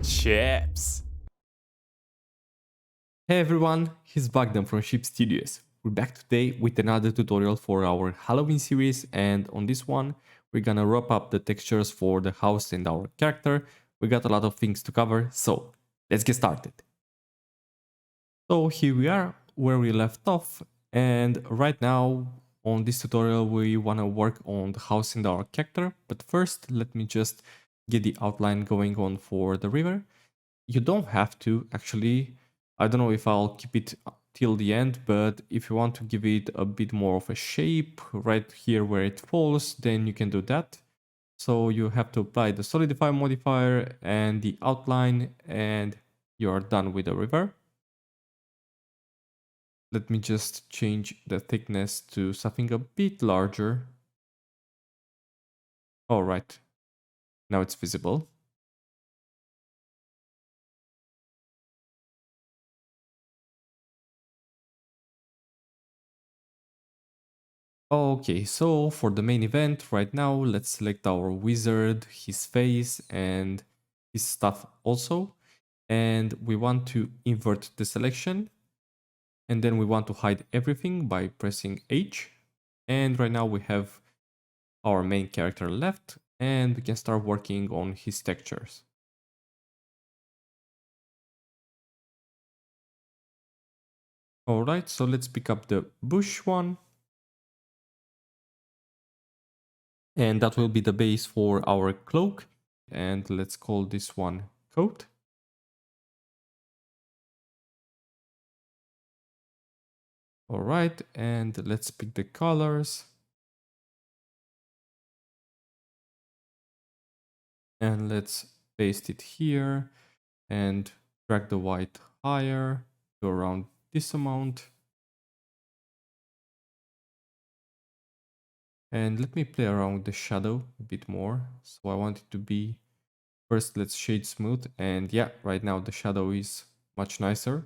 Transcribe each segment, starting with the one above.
Chips. Hey everyone, here's Bogdan from Ship Studios. We're back today with another tutorial for our Halloween series, and on this one we're gonna wrap up the textures for the house and our character. We got a lot of things to cover, so let's get started. So here we are where we left off, and right now on this tutorial we wanna work on the house and our character, but first let me just get the outline going on for the river. You don't have to actually. I don't know if I'll keep it till the end, but if you want to give it a bit more of a shape right here where it falls, then you can do that. So you have to apply the solidify modifier and the outline, and you're done with the river. Let me just change the thickness to something a bit larger. All right, now it's visible. Okay, so for the main event right now, let's select our wizard, his face, and his stuff also. And we want to invert the selection. And then we want to hide everything by pressing H. And right now we have our main character left, and we can start working on his textures. Alright, so let's pick up the bush one. And that will be the base for our cloak. And let's call this one coat. Alright, and let's pick the colors. And let's paste it here and drag the white higher to around this amount. And let me play around with the shadow a bit more. So I want it to be, first let's shade smooth, and yeah, right now the shadow is much nicer.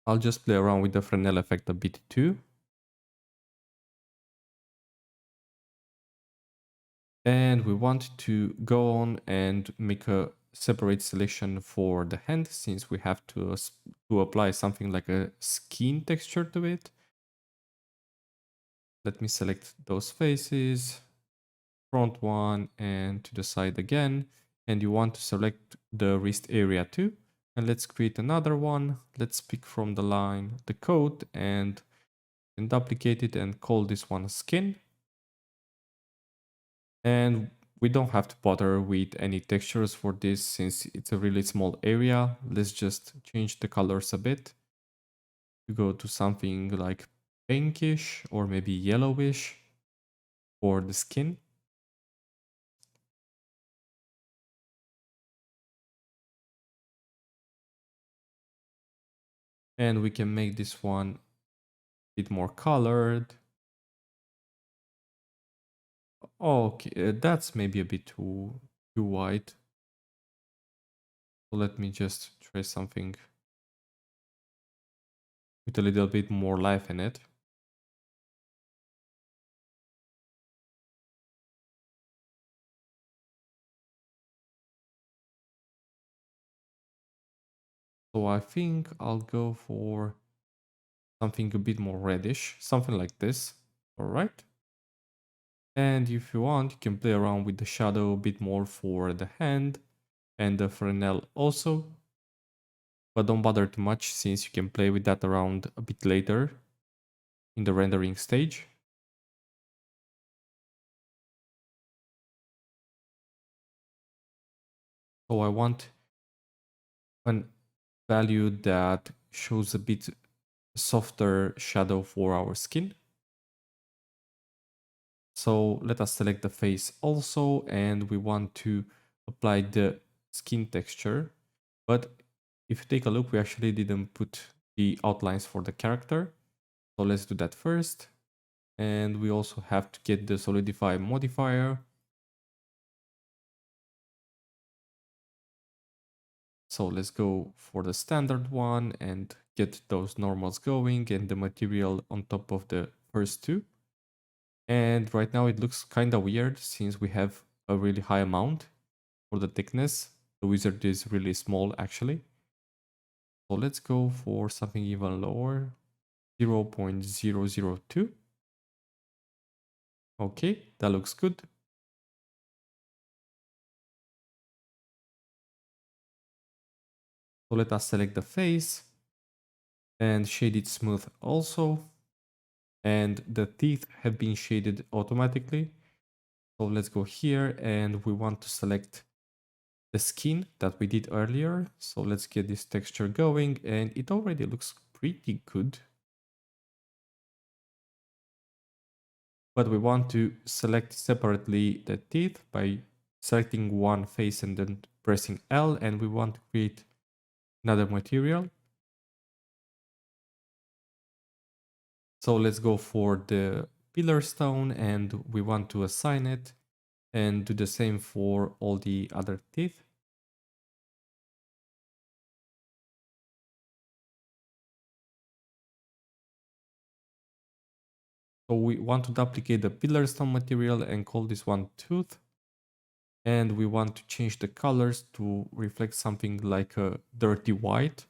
I'll just play around with the Fresnel effect a bit too. And we want to go on and make a separate selection for the hand, since we have to apply something like a skin texture to it. Let me select those faces, front one, and to the side again. And you want to select the wrist area too. And let's create another one. Let's pick from the line the coat and duplicate it and call this one skin. And we don't have to bother with any textures for this since it's a really small area. Let's just change the colors a bit to go to something like pinkish or maybe yellowish for the skin. And we can make this one a bit more colored. Okay, that's maybe a bit too white. So let me just try something with a little bit more life in it. So I think I'll go for something a bit more reddish, something like this. All right. And if you want, you can play around with the shadow a bit more for the hand and the Fresnel also. But don't bother too much since you can play with that around a bit later in the rendering stage. So I want a value that shows a bit softer shadow for our skin. So let us select the face also, and we want to apply the skin texture. But if you take a look, we actually didn't put the outlines for the character. So let's do that first. And we also have to get the solidify modifier. So let's go for the standard one and get those normals going and the material on top of the first two. And right now it looks kind of weird since we have a really high amount for the thickness. The wizard is really small actually. So let's go for something even lower, 0.002. Okay, that looks good. So let us select the face and shade it smooth also. And the teeth have been shaded automatically. So let's go here and we want to select the skin that we did earlier. So let's get this texture going and it already looks pretty good. But we want to select separately the teeth by selecting one face and then pressing L, and we want to create another material. So let's go for the pillar stone and we want to assign it and do the same for all the other teeth. So we want to duplicate the pillar stone material and call this one tooth. And we want to change the colors to reflect something like a dirty white.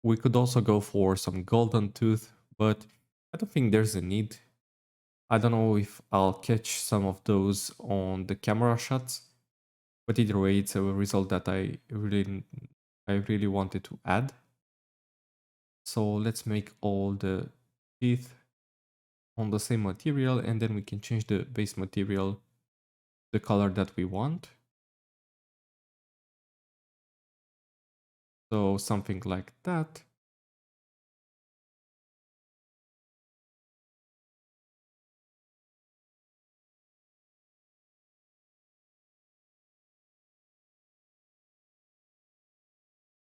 We could also go for some golden tooth, but I don't think there's a need. I don't know if I'll catch some of those on the camera shots, but either way, it's a result that I really wanted to add. So let's make all the teeth on the same material, and then we can change the base material, the color that we want. So something like that.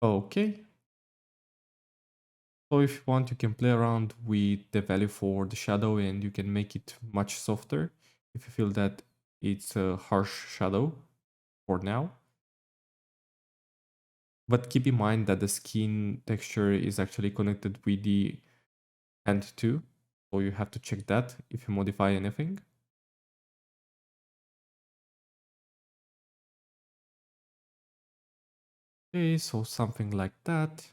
Okay. So if you want, you can play around with the value for the shadow and you can make it much softer if you feel that it's a harsh shadow for now. But keep in mind that the skin texture is actually connected with the hand too. So you have to check that if you modify anything. Okay, so something like that.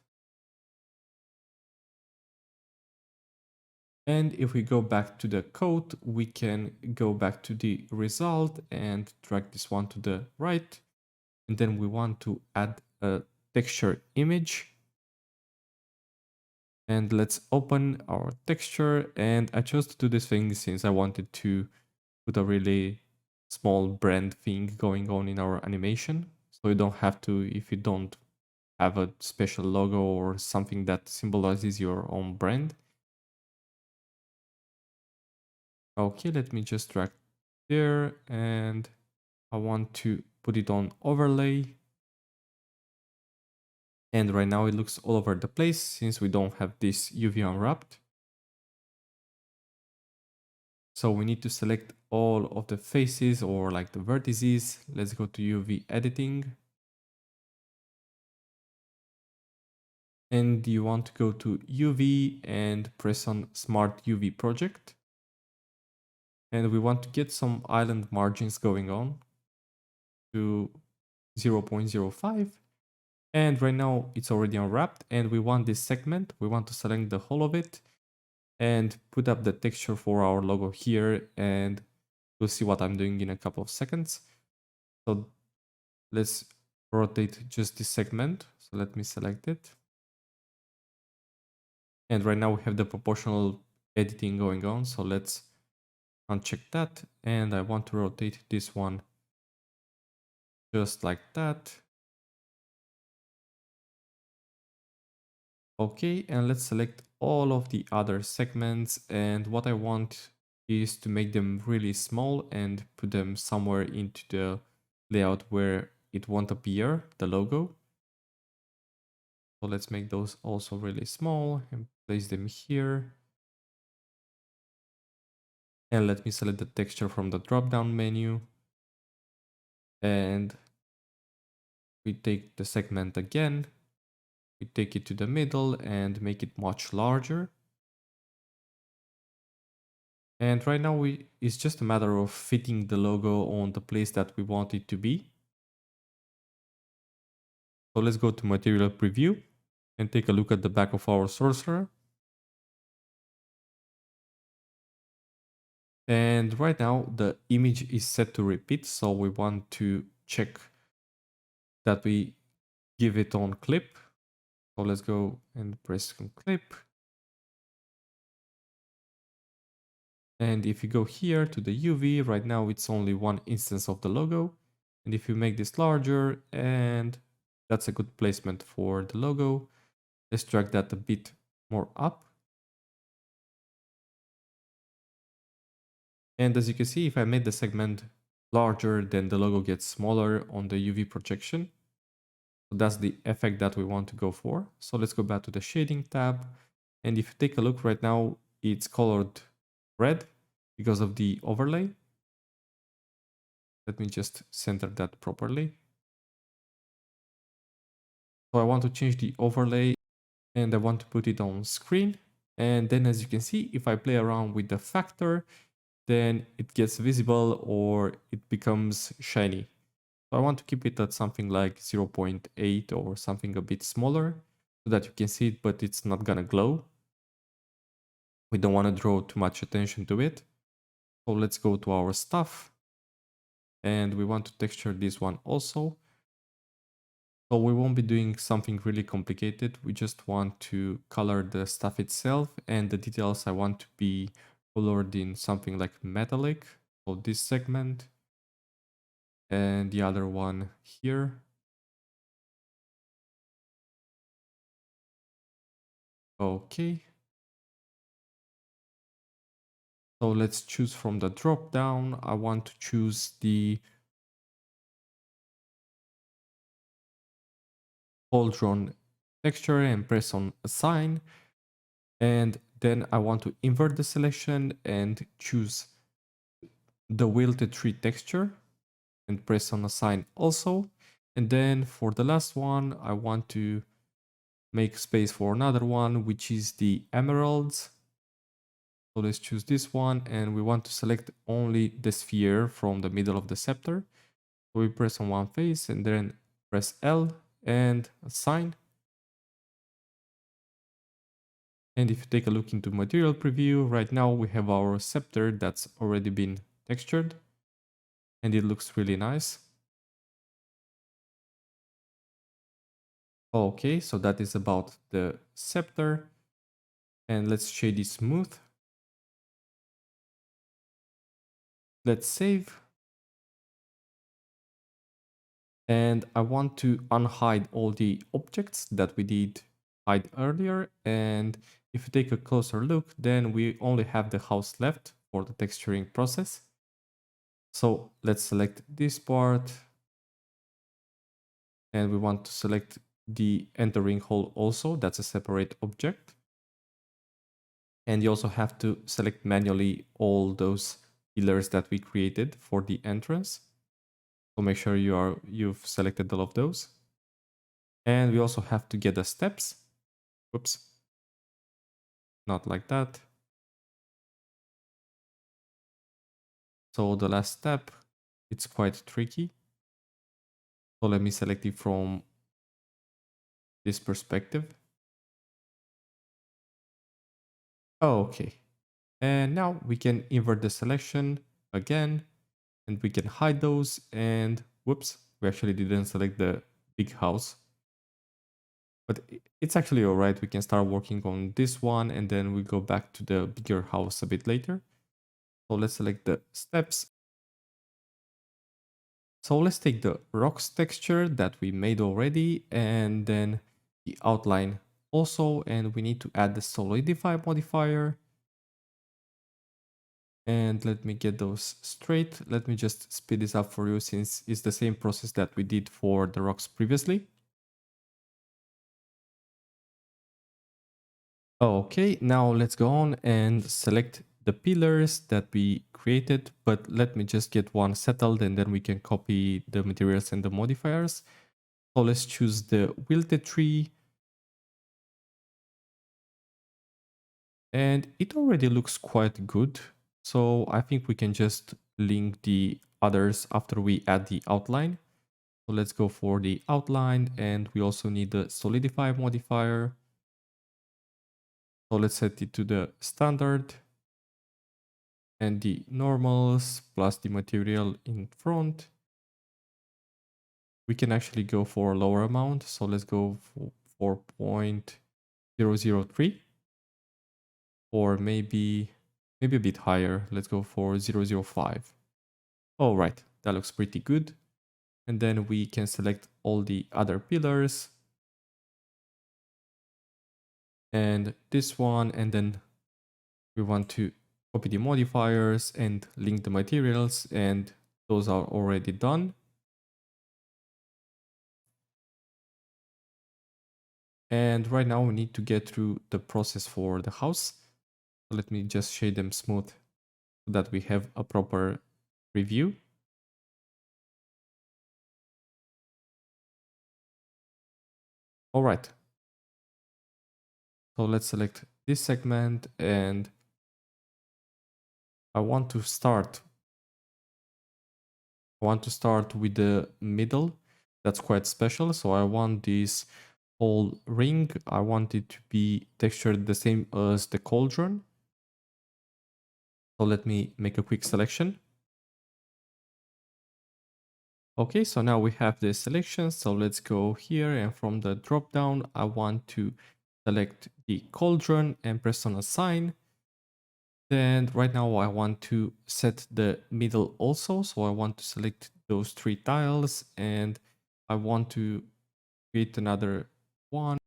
And if we go back to the code, we can go back to the result and drag this one to the right. And then we want to add a texture image. And let's open our texture. And I chose to do this thing since I wanted to put a really small brand thing going on in our animation. So you don't have to, if you don't have a special logo or something that symbolizes your own brand. Okay, let me just drag there and I want to put it on overlay. And right now it looks all over the place since we don't have this UV unwrapped. So we need to select all of the faces or like the vertices. Let's go to UV editing. And you want to go to UV and press on Smart UV Project. And we want to get some island margins going on to 0.05. And right now it's already unwrapped and we want this segment. We want to select the whole of it and put up the texture for our logo here. And we'll see what I'm doing in a couple of seconds. So let's rotate just this segment. So let me select it. And right now we have the proportional editing going on. So let's uncheck that. And I want to rotate this one just like that. Okay, and let's select all of the other segments. And what I want is to make them really small and put them somewhere into the layout where it won't appear, the logo. So let's make those also really small and place them here. And let me select the texture from the drop-down menu. And we take the segment again. We take it to the middle and make it much larger. And right now it's just a matter of fitting the logo on the place that we want it to be. So let's go to material preview and take a look at the back of our sorcerer. And right now the image is set to repeat. So we want to check that we give it on clip. So let's go and press on clip. And if you go here to the UV, right now it's only one instance of the logo. And if you make this larger, and that's a good placement for the logo, let's drag that a bit more up. And as you can see, if I made the segment larger, then the logo gets smaller on the UV projection. So that's the effect that we want to go for. So let's go back to the shading tab. And if you take a look right now, it's colored red because of the overlay. Let me just center that properly. So I want to change the overlay and I want to put it on screen. And then as you can see, if I play around with the factor, then it gets visible or it becomes shiny. So I want to keep it at something like 0.8 or something a bit smaller so that you can see it, but it's not gonna glow. We don't want to draw too much attention to it. So let's go to our stuff and we want to texture this one also. So we won't be doing something really complicated. We just want to color the stuff itself and the details I want to be colored in something like metallic. So this segment and the other one here. Okay. So let's choose from the drop down. I want to choose the Cauldron texture and press on assign. And then I want to invert the selection and choose the wilted tree texture and press on assign also. And then for the last one, I want to make space for another one, which is the emeralds. So let's choose this one and we want to select only the sphere from the middle of the scepter. So we press on one face and then press L and assign. And if you take a look into material preview, right now we have our scepter that's already been textured and it looks really nice. Okay, so that is about the scepter. And let's shade it smooth. Let's save. And I want to unhide all the objects that we did hide earlier. And if you take a closer look, then we only have the house left for the texturing process. So let's select this part. And we want to select the entering hole also. That's a separate object. And you also have to select manually all those pillars that we created for the entrance. So make sure you've selected all of those. And we also have to get the steps. Whoops. Not like that. So the last step, it's quite tricky. So let me select it from this perspective. Okay. And now we can invert the selection again and we can hide those and whoops, we actually didn't select the big house. But it's actually all right. We can start working on this one and then we go back to the bigger house a bit later. So let's select the steps. So let's take the rocks texture that we made already and then the outline also, and we need to add the solidify modifier. And let me get those straight. Let me just speed this up for you since it's the same process that we did for the rocks previously. Okay, now let's go on and select the pillars that we created, but let me just get one settled and then we can copy the materials and the modifiers. So let's choose the wilted tree And it already looks quite good. So I think we can just link the others after we add the outline. So let's go for the outline, and we also need the solidify modifier. So let's set it to the standard and the normals plus the material in front. We can actually go for a lower amount. So let's go for 0.003, or maybe a bit higher. Let's go for 0.005. All right, that looks pretty good. And then we can select all the other pillars and this one, and then we want to copy the modifiers and link the materials, and those are already done. And right now we need to get through the process for the house. So let me just shade them smooth so that we have a proper preview. All right. So let's select this segment, and I want to start with the middle. That's quite special. So I want this whole ring, I want it to be textured the same as the cauldron. So let me make a quick selection. Okay, so now we have the selection. So let's go here, and from the drop down, I want to select the cauldron and press on assign. Then right now I want to set the middle also. So I want to select those 3 tiles, and I want to create another one.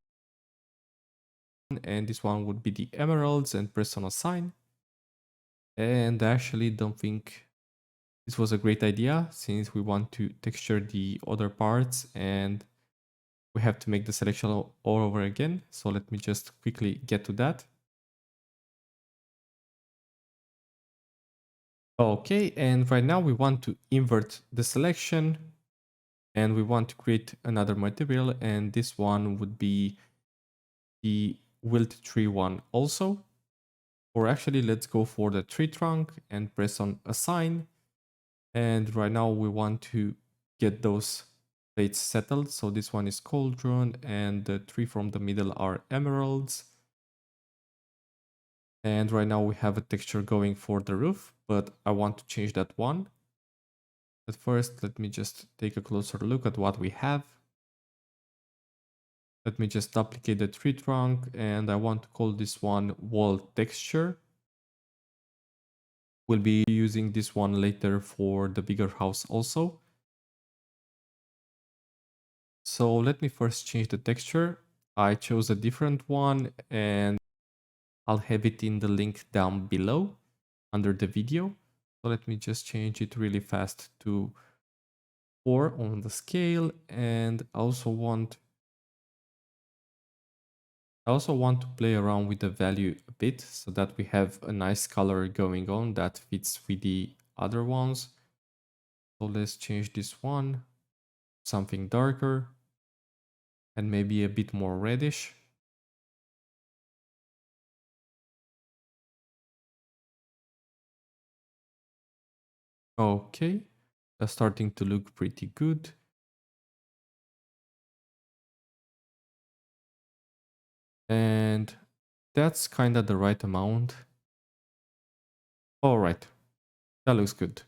And this one would be the emeralds, and press on assign. And I actually don't think this was a great idea, since we want to texture the other parts and we have to make the selection all over again. So let me just quickly get to that. Okay, and right now we want to invert the selection, and we want to create another material, and this one would be the wilt tree one also. Or actually, let's go for the tree trunk and press on assign. And right now we want to get those plates settled. So this one is cauldron, and the 3 from the middle are emeralds. And right now we have a texture going for the roof, but I want to change that one. But first, let me just take a closer look at what we have. Let me just duplicate the tree trunk, and I want to call this one wall texture. We'll be using this one later for the bigger house also. So let me first change the texture. I chose a different one, and I'll have it in the link down below under the video. So let me just change it really fast to 4 on the scale, and I also want to play around with the value a bit so that we have a nice color going on that fits with the other ones. So let's change this one, something darker and maybe a bit more reddish. Okay, that's starting to look pretty good. And that's kind of the right amount. All right, that looks good.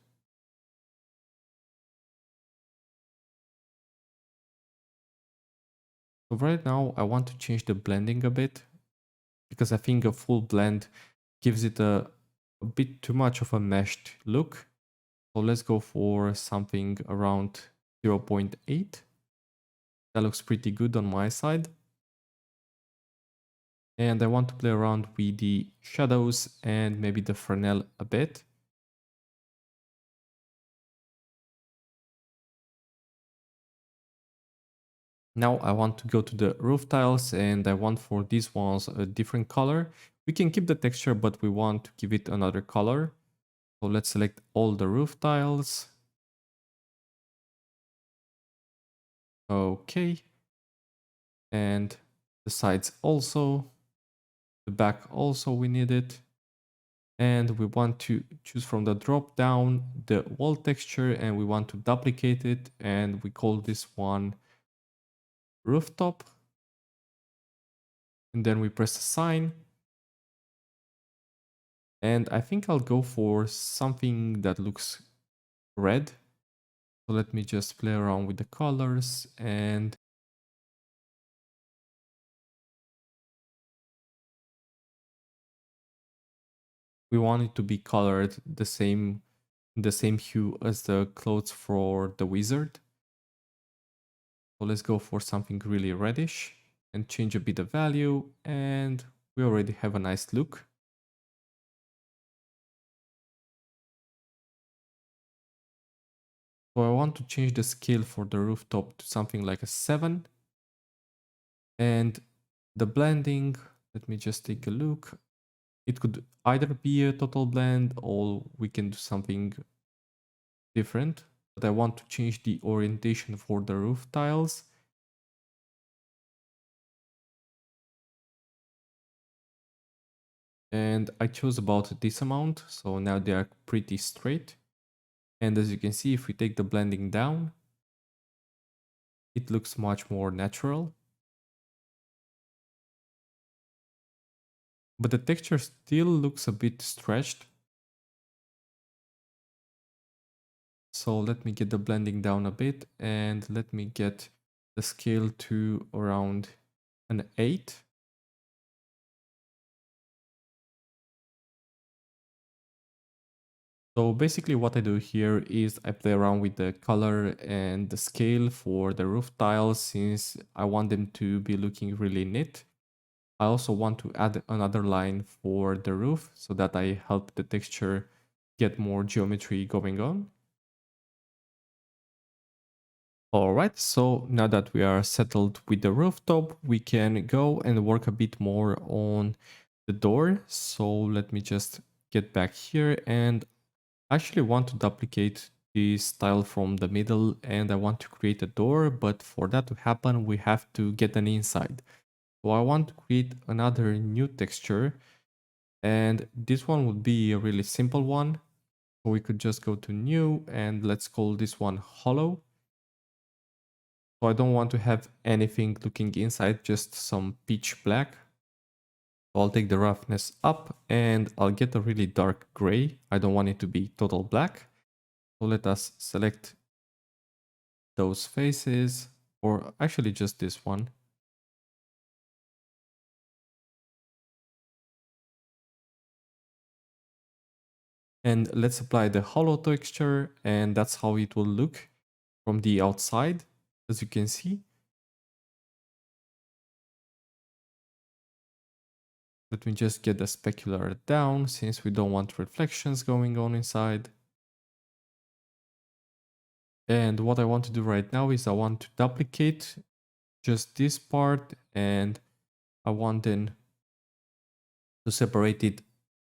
So right now I want to change the blending a bit, because I think a full blend gives it a bit too much of a meshed look. So let's go for something around 0.8. That looks pretty good on my side. And I want to play around with the shadows and maybe the Fresnel a bit. Now I want to go to the roof tiles, and I want for these ones a different color. We can keep the texture, but we want to give it another color. So let's select all the roof tiles. Okay. And the sides also. The back also we need it. And we want to choose from the drop down the wall texture, and we want to duplicate it, and we call this one rooftop. And then we press assign. And I think I'll go for something that looks red. So let me just play around with the colors, and we want it to be colored the same hue as the clothes for the wizard. So let's go for something really reddish and change a bit the value, and we already have a nice look. So I want to change the scale for the rooftop to something like a 7. And the blending, let me just take a look. It could either be a total blend or we can do something different. But I want to change the orientation for the roof tiles. And I chose about this amount, so now they are pretty straight. And as you can see, if we take the blending down, it looks much more natural. But the texture still looks a bit stretched. So let me get the blending down a bit, and let me get the scale to around an 8. So basically what I do here is I play around with the color and the scale for the roof tiles, since I want them to be looking really neat. I also want to add another line for the roof so that I help the texture get more geometry going on. Alright, so now that we are settled with the rooftop, we can go and work a bit more on the door. So let me just get back here, and I actually want to duplicate this tile from the middle, and I want to create a door, but for that to happen we have to get an inside. So I want to create another new texture, and this one would be a really simple one. So we could just go to new, and let's call this one hollow. So I don't want to have anything looking inside, just some pitch black. So I'll take the roughness up, and I'll get a really dark gray. I don't want it to be total black. So let us select those faces, or actually just this one. And let's apply the hollow texture, and that's how it will look from the outside, as you can see. Let me just get the specular down, since we don't want reflections going on inside. And what I want to do right now is I want to duplicate just this part, and I want then to separate it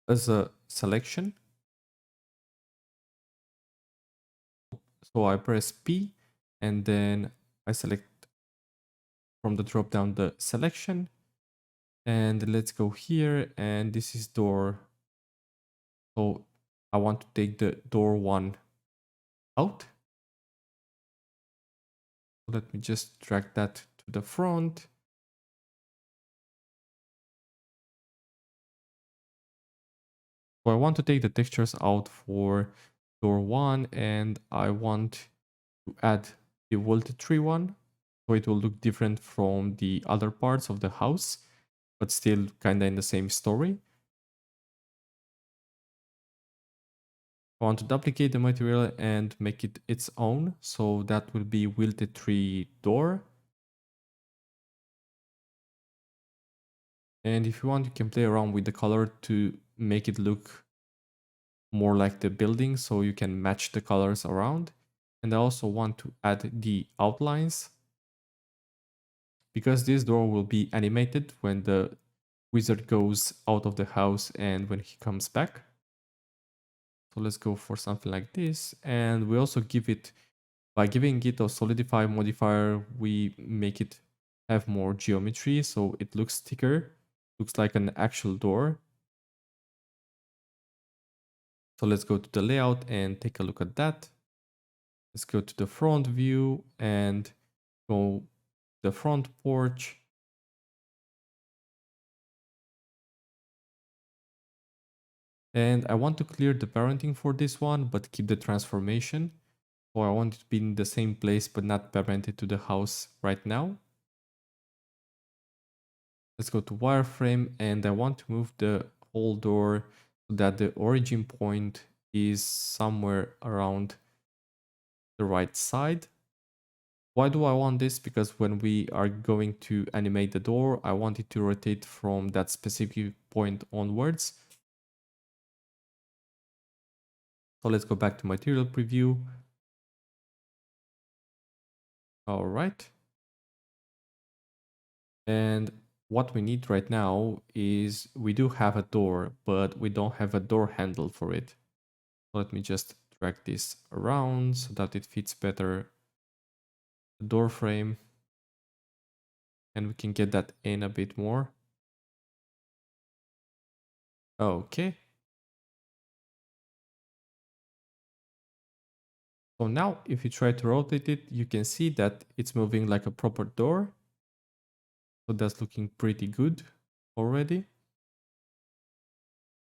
as a selection. So I press P, and then I select from the drop down the selection, and let's go here, and this is door. So I want to take the door 1 out. Let me just drag that to the front. So I want to take the textures out for door 1, and I want to add the vaulted tree one, so it will look different from the other parts of the house, but still kinda in the same story. I want to duplicate the material and make it its own, so that will be wilted tree door. And if you want, you can play around with the color to make it look more like the building, so you can match the colors around. And I also want to add the outlines, because this door will be animated when the wizard goes out of the house and when he comes back. So let's go for something like this. And we also give it, by giving it a solidify modifier, we make it have more geometry, so it looks thicker, looks like an actual door. So let's go to the layout and take a look at that. Let's go to the front view and go to the front porch. And I want to clear the parenting for this one, but keep the transformation. So I want it to be in the same place, but not parented to the house right now. Let's go to wireframe, and I want to move the whole door so that the origin point is somewhere around the right side. Why do I want this? Because when we are going to animate the door, I want it to rotate from that specific point onwards. So let's go back to material preview. All right. And what we need right now is we do have a door, but we don't have a door handle for it. Let me just drag this around so that it fits better the door frame. And we can get that in a bit more. Okay. So now if you try to rotate it, you can see that it's moving like a proper door. So that's looking pretty good already.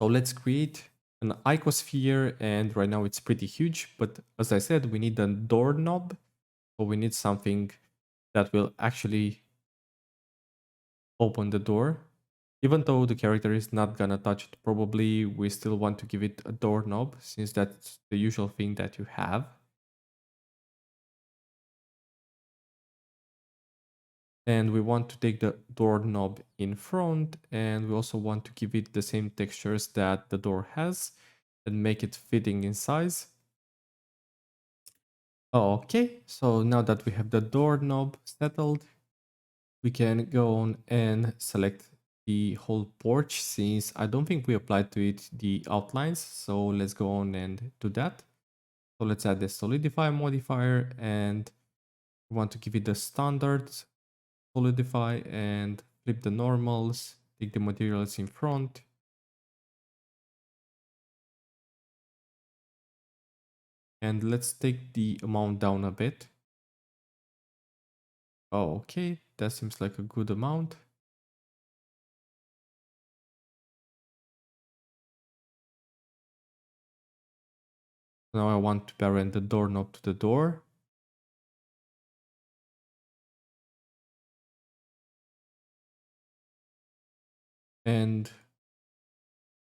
So let's create an icosphere, and right now it's pretty huge, but as I said, we need a doorknob. So we need something that will actually open the door. Even though the character is not gonna touch it, probably we still want to give it a doorknob since that's the usual thing that you have. And we want to take the doorknob in front, and we also want to give it the same textures that the door has and make it fitting in size. Okay, so now that we have the doorknob settled, we can go on and select the whole porch since I don't think we applied to it the outlines. So let's go on and do that. So let's add the solidify modifier, and we want to give it the standard solidify and flip the normals, take the materials in front. And let's take the amount down a bit. Oh, okay, that seems like a good amount. Now I want to parent the doorknob to the door. And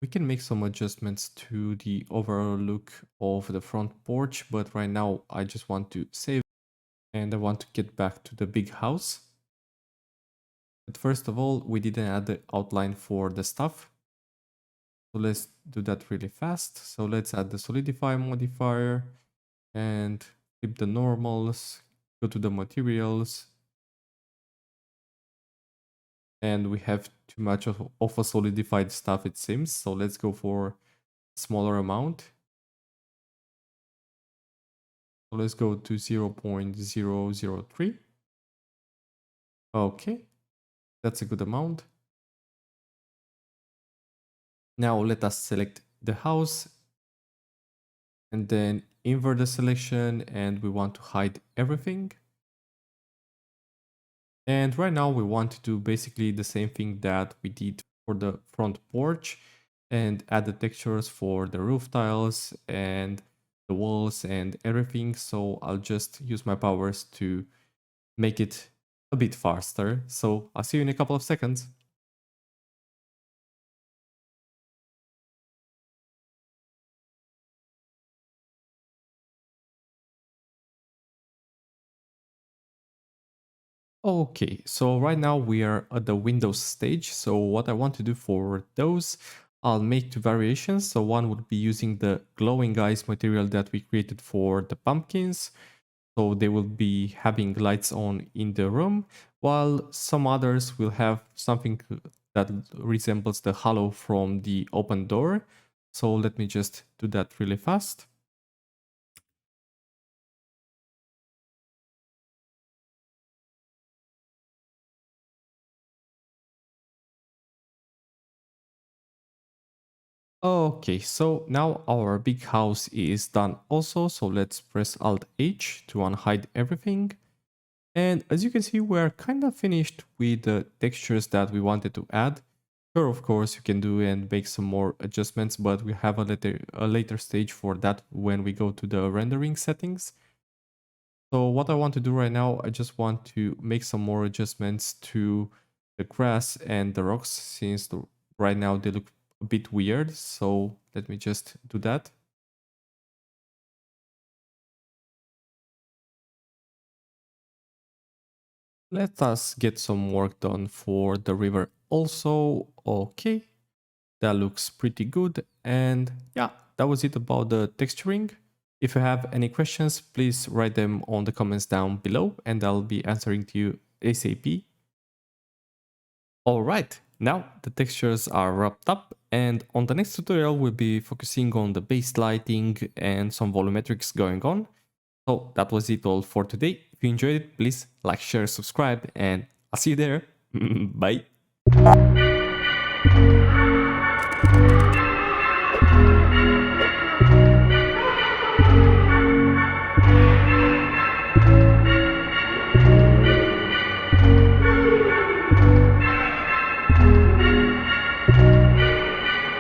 we can make some adjustments to the overall look of the front porch, but right now I just want to save and I want to get back to the big house. But first of all, we didn't add the outline for the stuff. So let's do that really fast. So let's add the solidify modifier and flip the normals, go to the materials. And we have too much of a solidified stuff, it seems. So let's go for a smaller amount. So let's go to 0.003. Okay, that's a good amount. Now let us select the house and then invert the selection, and we want to hide everything. And right now we want to do basically the same thing that we did for the front porch and add the textures for the roof tiles and the walls and everything. So I'll just use my powers to make it a bit faster. So I'll see you in a couple of seconds. Okay, so right now we are at the Windows stage. So what I want to do for those, I'll make two variations. So one would be using the glowing eyes material that we created for the pumpkins. So they will be having lights on in the room, while some others will have something that resembles the halo from the open door. So let me just do that really fast. Okay, so now our big house is done also, so let's press Alt H to unhide everything. And as you can see, we're kind of finished with the textures that we wanted to add. Sure, of course, you can do and make some more adjustments, but we have a later stage for that when we go to the rendering settings. So what I want to do right now, I just want to make some more adjustments to the grass and the rocks since right now they look a bit weird. So let me just do that. Let us get some work done for the river also. Okay, that looks pretty good. And yeah, that was it about the texturing. If you have any questions, please write them on the comments down below and I'll be answering to you ASAP. Alright, now the textures are wrapped up and on the next tutorial we'll be focusing on the base lighting and some volumetrics going on. So that was it all for today. If you enjoyed it, please like, share, subscribe and I'll see you there. Bye.